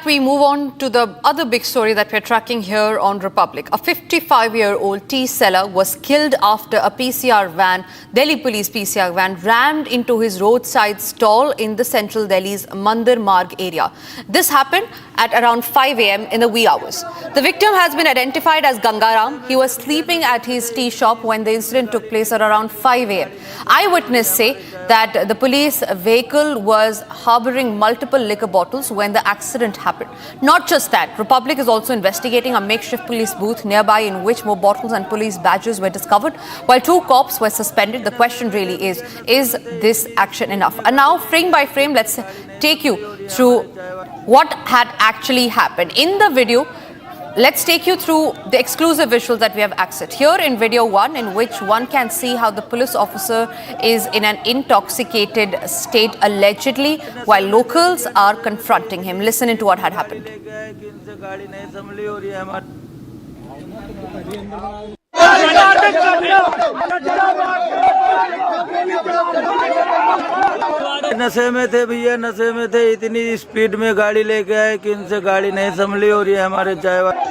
that, we move on to the other big story that we're tracking here on Republic. A 55-year-old tea seller was killed after a PCR van, Delhi police PCR van, rammed into his roadside stall in the central Delhi's Mandir Marg area. This happened at around 5 a.m. in the wee hours. The victim has been identified as Gangaram. He was sleeping at his tea shop when the incident took place at around 5 a.m. Eyewitnesses say that the police vehicle was harboring multiple liquor bottles when the accident happened. Not just that, Republic is also investigating a makeshift police booth nearby in which more bottles and police badges were discovered. While 2 cops were suspended, the question really is this action enough? And now, frame by frame, let's take you through what had actually happened. In the video, let's take you through the exclusive visuals that we have accessed. Here in video 1, in which one can see how the police officer is in an intoxicated state allegedly, while locals are confronting him. Listen into what had happened. नशे में थे भैया, नशे में थे, इतनी speed में गाड़ी लेके आए कि इनसे गाड़ी नहीं संभली और ये हमारे चाय वाले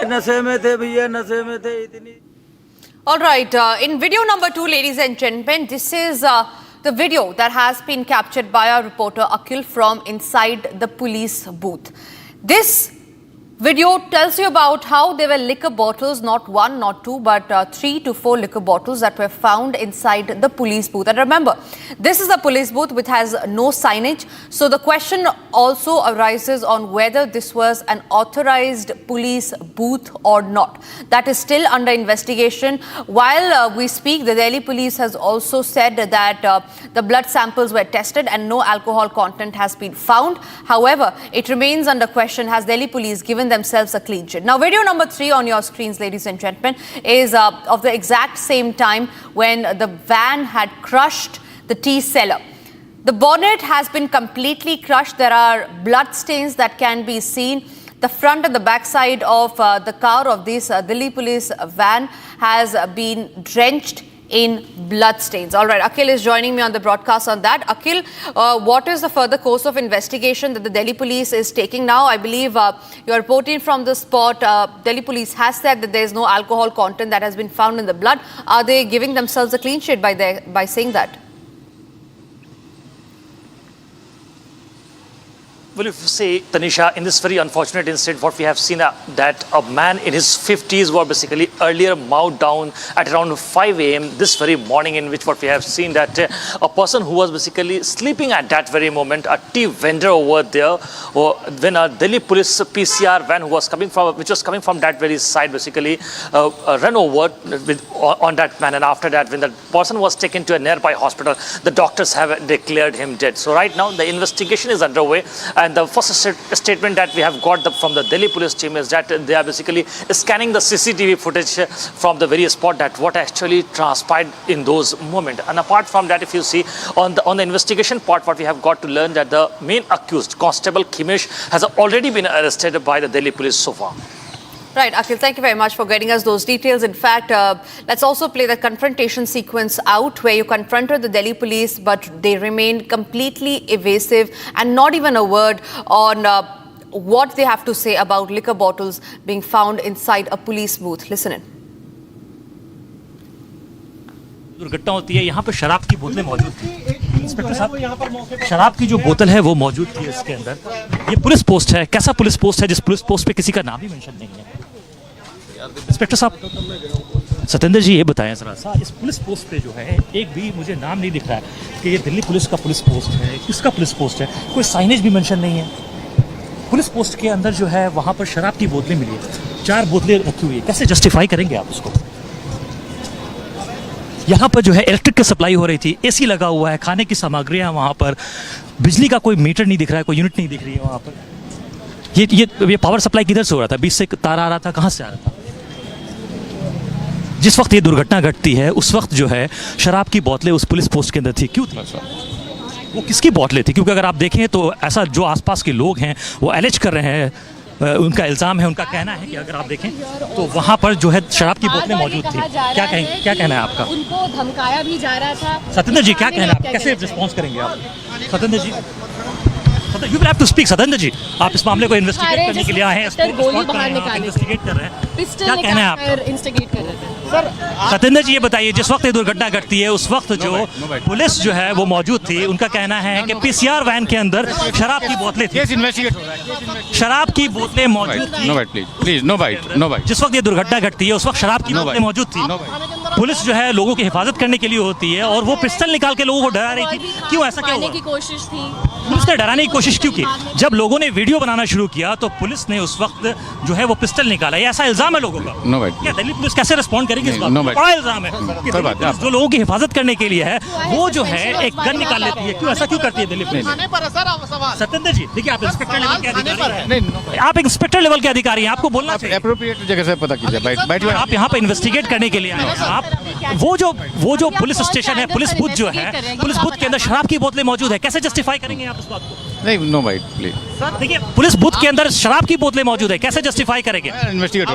नशे में थे भैया, नशे में थे इतनी. All right, in video number 2, ladies and gentlemen, this is the video that has been captured by our reporter Akhil from inside the police booth. This video tells you about how there were liquor bottles, not 1, not 2, but 3 to 4 liquor bottles that were found inside the police booth. And remember, this is a police booth which has no signage. So the question also arises on whether this was an authorized police booth or not. That is still under investigation. While we speak, the Delhi police has also said that the blood samples were tested and no alcohol content has been found. However, it remains under question, has Delhi police given themselves a clean sheet? Now, video number 3 on your screens, ladies and gentlemen, is of the exact same time when the van had crushed the tea seller. The bonnet has been completely crushed. There are blood stains that can be seen. The front and the back side of the car of this Delhi police van has been drenched in blood stains. All right, Akhil is joining me on the broadcast on that. Akhil, what is the further course of investigation that the Delhi police is taking now? I believe you're reporting from the spot. Delhi police has said that there is no alcohol content that has been found in the blood. Are they giving themselves a clean sheet by saying that? Well, if you say, Tanisha, in this very unfortunate incident, what we have seen that a man in his 50s was basically earlier mowed down at around 5 a.m. this very morning, in which what we have seen that a person who was basically sleeping at that very moment, a tea vendor over there, when a Delhi police PCR van which was coming from that very side, basically ran over on that man. And after that, when the person was taken to a nearby hospital, the doctors have declared him dead. So right now, the investigation is underway. And the first statement that we have got from the Delhi police team is that they are basically scanning the CCTV footage from the various spot that what actually transpired in those moments. And apart from that, if you see on the investigation part, what we have got to learn that the main accused, Constable Khimesh, has already been arrested by the Delhi police so far. Right, Akhil, thank you very much for getting us those details. In fact, let's also play the confrontation sequence out where you confronted the Delhi police, but they remained completely evasive and not even a word on what they have to say about liquor bottles being found inside a police booth. Listen in. दुर्घटना होती है, यहाँ पर शराब की बोतलें मौजूद थी। इंस्पेक्टर साहब, शराब की जो बोतल है वो मौजूद थी इसके अंदर। ये पुलिस पोस्ट है, कैसा पुलिस पोस्ट है जिस पुलिस पोस्ट पे किसी का नाम ही मेंशन नहीं है? इंस्पेक्टर साहब, सत्येंद्र जी ये बताएं जरा सा, इस पुलिस पोस्ट पे जो है एक भी मुझे नाम नहीं दिख रहा है कि ये दिल्ली पुलिस का पुलिस पोस्ट है, किसका पुलिस पोस्ट है, कोई साइनेज भी मेंशन नहीं है। पुलिस पोस्ट के अंदर जो है वहाँ पर शराब की बोतलें मिली है, 4 बोतलें रखी हुई है, कैसे जस्टिफाई करेंगे आप उसको? यहाँ पर जो है इलेक्ट्रिक की सप्लाई हो रही थी, एसी लगा हुआ है, खाने की सामग्रियाँ वहाँ पर, बिजली का कोई मीटर नहीं दिख रहा है, कोई यूनिट नहीं दिख रही है वहाँ पर। ये पावर सप्लाई किधर से हो रहा था? बीच से तार आ रहा था, कहाँ से आ रहा था? जिस वक्त ये दुर्घटना घटती है उस वक्त जो है शराब की बोतलें उस पुलिस पोस्ट के अंदर थी, क्यों थी? वो किसकी बोतलें थी? क्योंकि अगर आप देखें तो ऐसा जो आसपास के लोग हैं वो एलिज कर रहे हैं उनका इल्ज़ाम है, उनका कहना है कि अगर आप देखें तो वहाँ पर जो है शराब की बोतलें मौजूद थी। क्या कहना है आपका? उनको धमकाया भी जा रहा था। सत्येंद्र जी क्या कहना है आप, कैसे रिस्पॉन्स करेंगे आप? Satyendra ji, you will have to speak. Satyendra ji, आप इस मामले को इन्वेस्टिगेट करने के लिए आए हैं, गोली बाहर निकाली, इन्वेस्टिगेट कर रहे हैं, पिस्टल क्या कहना है आपका? इंस्टिगेट कर रहे थे। सत्येंद्र जी ये बताइए, जिस वक्त ये दुर्घटना घटती है उस वक्त जो पुलिस जो है वो मौजूद थी, उनका कहना है कि पीसीआर वैन के अंदर शराब की बोतलें थी। केस इन्वेस्टिगेट हो रहा है। शराब की बोतलें मौजूद थी। No bite please, no bite. जिस वक्त ये दुर्घटना घटती है उस वक्त शराब की बोतलें मौजूद थी। पुलिस जो है लोगों की हिफाजत करने के लिए होती है और वो पिस्टल निकाल के लोगों को डरा रही थी। क्यों ऐसा क्या हुआ? की कोशिश थी। पुलिस ने डराने की कोशिश क्यों की? जब लोगों ने वीडियो बनाना शुरू किया तो पुलिस ने उस वक्त जो है वो पिस्टल निकाला। ये ऐसा इल्जाम है लोगों का। No bite. क्या दिल्ली पुलिस कैसे रिस्पॉन्ड करेगी इस बात नो पर? बाइट। बड़ा इल्जाम है कि दिल्ली पुलिस जो लोगों की हिफाजत करने के लिए है वो जो है एक गन निकाल लेती है। क्यों ऐसा क्यों करती है दिल्ली पुलिस? सत्येंद्र जी देखिए, आप इंस्पेक्टर लेवल के अधिकारी हैं। आप इंस्पेक्टर लेवल के अधिकारी हैं, आपको बोलना चाहिए। एप्रोप्रिएट जगह से पता कीजिए। बैठ आप यहाँ पे इन्वेस्टिगेट करने के लिए आए हैं। आप वो जो पुलिस स्टेशन है, पुलिस बूथ जो है, पुलिस बूथ के अंदर शराब की बोतलें मौजूद है, कैसे जस्टिफाई करेंगे आप इस बात को? नहीं, नो बाइट प्लीज। देखिए, पुलिस बूथ के अंदर शराब की बोतलें मौजूद है, कैसे जस्टिफाई करेंगे? इन्वेस्टिगेट